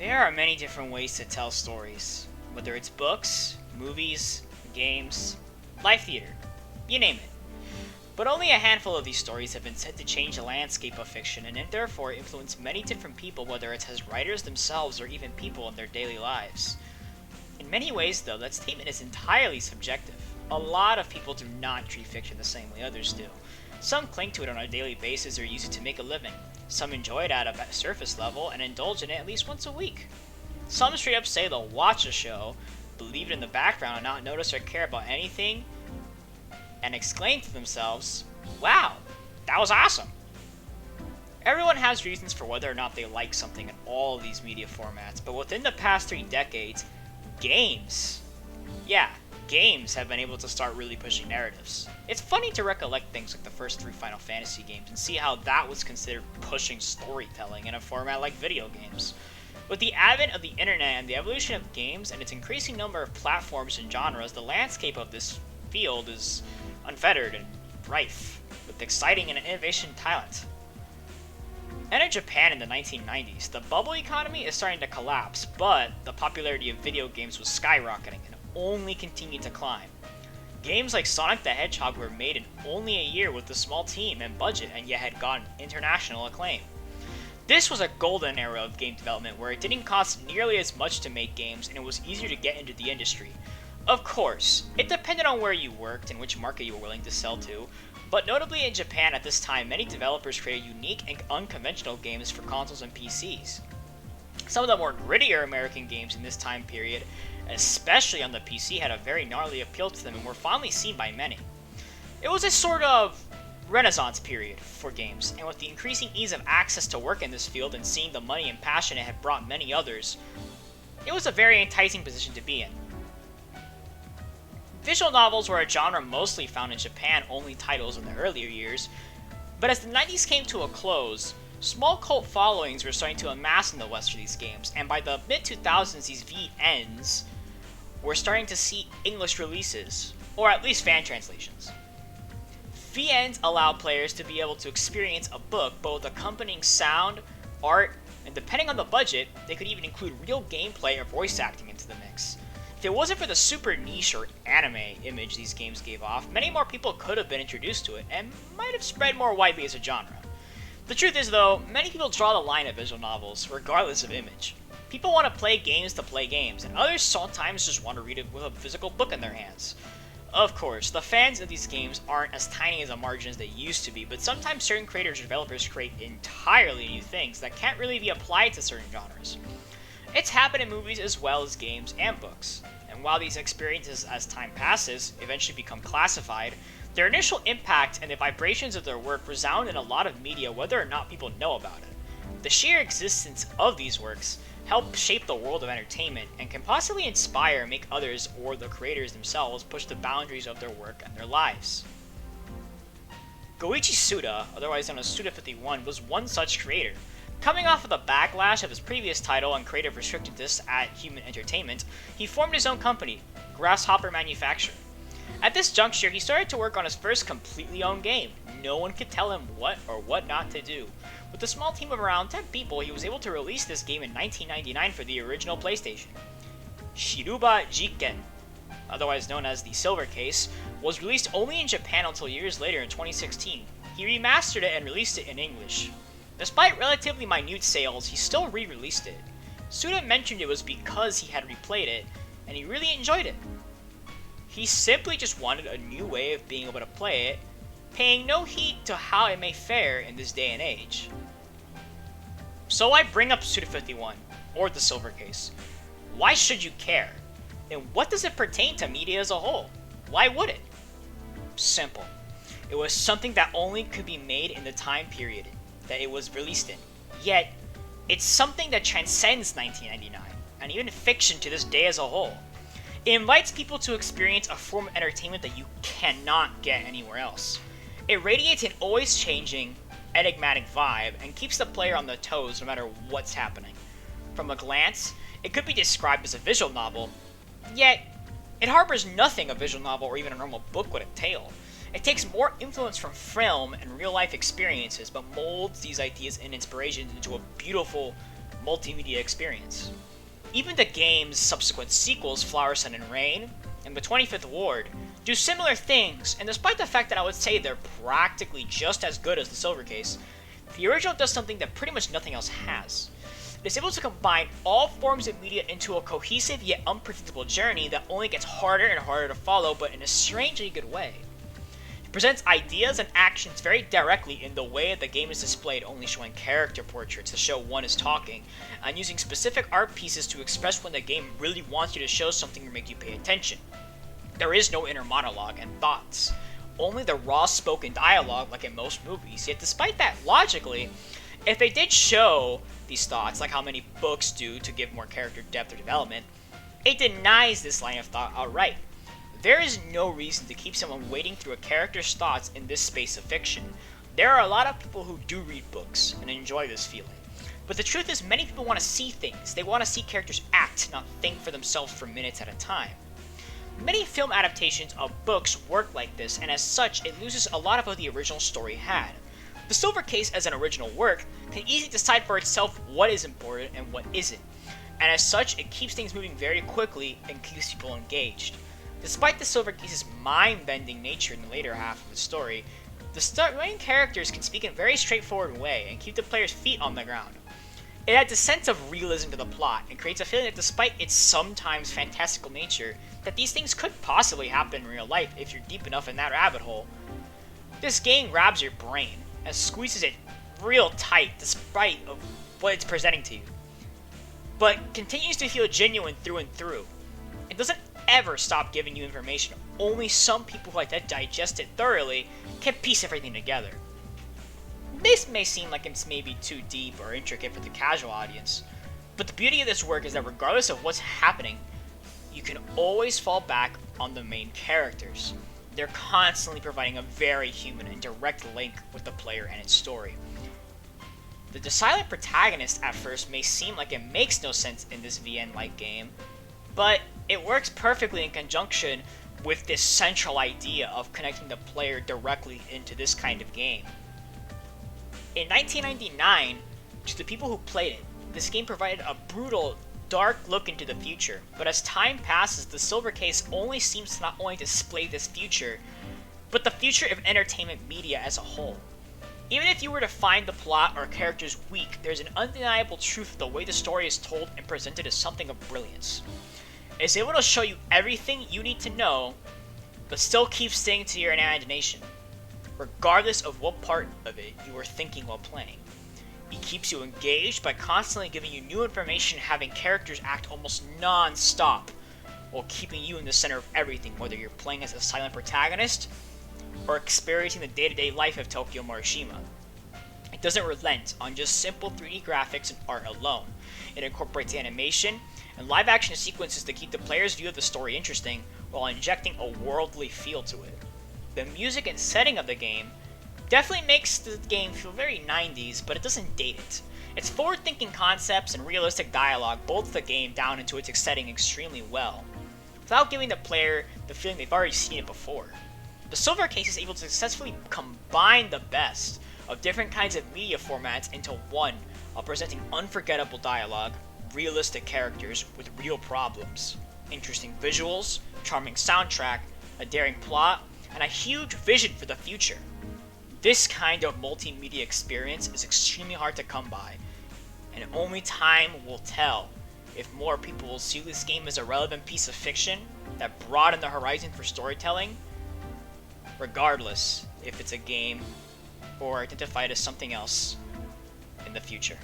There are many different ways to tell stories, whether it's books, movies, games, live theater, you name it. But only a handful of these stories have been said to change the landscape of fiction and therefore influence many different people, whether it's as writers themselves or even people in their daily lives. In many ways, though, that statement is entirely subjective. A lot of people do not treat fiction the same way others do. Some cling to it on a daily basis or use it to make a living. Some enjoy it at a surface level and indulge in it at least once a week. Some straight up say they'll watch a show, believe it in the background, and not notice or care about anything, and exclaim to themselves, "Wow, that was awesome!" Everyone has reasons for whether or not they like something in all of these media formats, but within the past 3 decades, games, games have been able to start really pushing narratives. It's funny to recollect things like the first 3 Final Fantasy games and see how that was considered pushing storytelling in a format like video games. With the advent of the internet and the evolution of games and its increasing number of platforms and genres, the landscape of this field is unfettered and rife with exciting and innovation talent. Enter Japan in the 1990s. The bubble economy is starting to collapse, but the popularity of video games was skyrocketing and only continued to climb. Games like Sonic the Hedgehog were made in only a year with a small team and budget and yet had gotten international acclaim. This was a golden era of game development where it didn't cost nearly as much to make games and it was easier to get into the industry. Of course, it depended on where you worked and which market you were willing to sell to, but notably in Japan at this time, many developers created unique and unconventional games for consoles and PCs. Some of the more grittier American games in this time period, especially on the PC, had a very gnarly appeal to them and were fondly seen by many. It was a sort of renaissance period for games, and with the increasing ease of access to work in this field and seeing the money and passion it had brought many others, it was a very enticing position to be in. Visual novels were a genre mostly found in Japan-only titles in the earlier years, but as the 90s came to a close, small cult followings were starting to amass in the West for these games, and by the mid-2000s these VNs were starting to see English releases, or at least fan translations. VNs allow players to be able to experience a book both accompanying sound, art, and depending on the budget, they could even include real gameplay or voice acting into the mix. If it wasn't for the super niche or anime image these games gave off, many more people could have been introduced to it and might have spread more widely as a genre. The truth is though, many people draw the line at visual novels, regardless of image. People want to play games, and others sometimes just want to read it with a physical book in their hands. Of course, the fans of these games aren't as tiny as a margin as they used to be, but sometimes certain creators or developers create entirely new things that can't really be applied to certain genres. It's happened in movies as well as games and books, and while these experiences as time passes eventually become classified, their initial impact and the vibrations of their work resound in a lot of media whether or not people know about it. The sheer existence of these works help shape the world of entertainment and can possibly inspire and make others or the creators themselves push the boundaries of their work and their lives. Goichi Suda, otherwise known as Suda51, was one such creator. Coming off of the backlash of his previous title and creative restrictedness at Human Entertainment, he formed his own company, Grasshopper Manufacture. At this juncture, he started to work on his first completely owned game. No one could tell him what or what not to do. With a small team of around 10 people, he was able to release this game in 1999 for the original PlayStation. Shiruba Jiken, otherwise known as the Silver Case, was released only in Japan until years later in 2016. He remastered it and released it in English. Despite relatively minute sales, he still re-released it. Suda mentioned it was because he had replayed it, and he really enjoyed it. He simply just wanted a new way of being able to play it, paying no heed to how it may fare in this day and age. So I bring up Suda51, or the Silver Case. Why should you care? And what does it pertain to media as a whole? Why would it? Simple. It was something that only could be made in the time period that it was released in. Yet, it's something that transcends 1999, and even fiction to this day as a whole. It invites people to experience a form of entertainment that you cannot get anywhere else. It radiates an always changing, enigmatic vibe and keeps the player on their toes no matter what's happening. From a glance, it could be described as a visual novel, yet it harbors nothing a visual novel or even a normal book would entail. It takes more influence from film and real-life experiences, but molds these ideas and inspirations into a beautiful, multimedia experience. Even the game's subsequent sequels, Flower, Sun, and Rain, and the 25th Ward, do similar things, and despite the fact that I would say they're practically just as good as the Silver Case, the original does something that pretty much nothing else has. It is able to combine all forms of media into a cohesive yet unpredictable journey that only gets harder and harder to follow, but in a strangely good way. It presents ideas and actions very directly in the way that the game is displayed, only showing character portraits to show one is talking, and using specific art pieces to express when the game really wants you to show something or make you pay attention. There is no inner monologue and thoughts, only the raw spoken dialogue like in most movies, yet despite that, logically, if they did show these thoughts, like how many books do to give more character depth or development, it denies this line of thought outright. There is no reason to keep someone wading through a character's thoughts in this space of fiction. There are a lot of people who do read books and enjoy this feeling. But the truth is, many people want to see things. They want to see characters act, not think for themselves for minutes at a time. Many film adaptations of books work like this, and as such, it loses a lot of what the original story had. The Silver Case as an original work can easily decide for itself what is important and what isn't, and as such, it keeps things moving very quickly and keeps people engaged. Despite the Silver Case's mind-bending nature in the later half of the story, the main characters can speak in a very straightforward way and keep the player's feet on the ground. It adds a sense of realism to the plot and creates a feeling that despite its sometimes fantastical nature, that these things could possibly happen in real life if you're deep enough in that rabbit hole. This game grabs your brain and squeezes it real tight despite of what it's presenting to you, but continues to feel genuine through and through. It doesn't ever stop giving you information. Only some people who like to digest it thoroughly can piece everything together. This may seem like it's maybe too deep or intricate for the casual audience, but the beauty of this work is that regardless of what's happening, you can always fall back on the main characters. They're constantly providing a very human and direct link with the player and its story. The silent protagonist at first may seem like it makes no sense in this VN-like game, but it works perfectly in conjunction with this central idea of connecting the player directly into this kind of game. In 1999, to the people who played it, this game provided a brutal, dark look into the future, but as time passes, the Silver Case only seems to not only display this future, but the future of entertainment media as a whole. Even if you were to find the plot or characters weak, there's an undeniable truth of the way the story is told and presented as something of brilliance. It's able to show you everything you need to know, but still keep staying to your imagination, regardless of what part of it you were thinking while playing. It keeps you engaged by constantly giving you new information, having characters act almost non-stop, while keeping you in the center of everything, whether you're playing as a silent protagonist or experiencing the day-to-day life of Tokyo Marishima. It doesn't relent on just simple 3D graphics and art alone. It incorporates animation and live-action sequences to keep the player's view of the story interesting, while injecting a worldly feel to it. The music and setting of the game definitely makes the game feel very 90s, but it doesn't date it. Its forward-thinking concepts and realistic dialogue bolts the game down into its setting extremely well, without giving the player the feeling they've already seen it before. The Silver Case is able to successfully combine the best of different kinds of media formats into one, while presenting unforgettable dialogue, realistic characters with real problems, interesting visuals, charming soundtrack, a daring plot, and a huge vision for the future. This kind of multimedia experience is extremely hard to come by, and only time will tell if more people will see this game as a relevant piece of fiction that broaden the horizon for storytelling, regardless if it's a game or identified as something else in the future.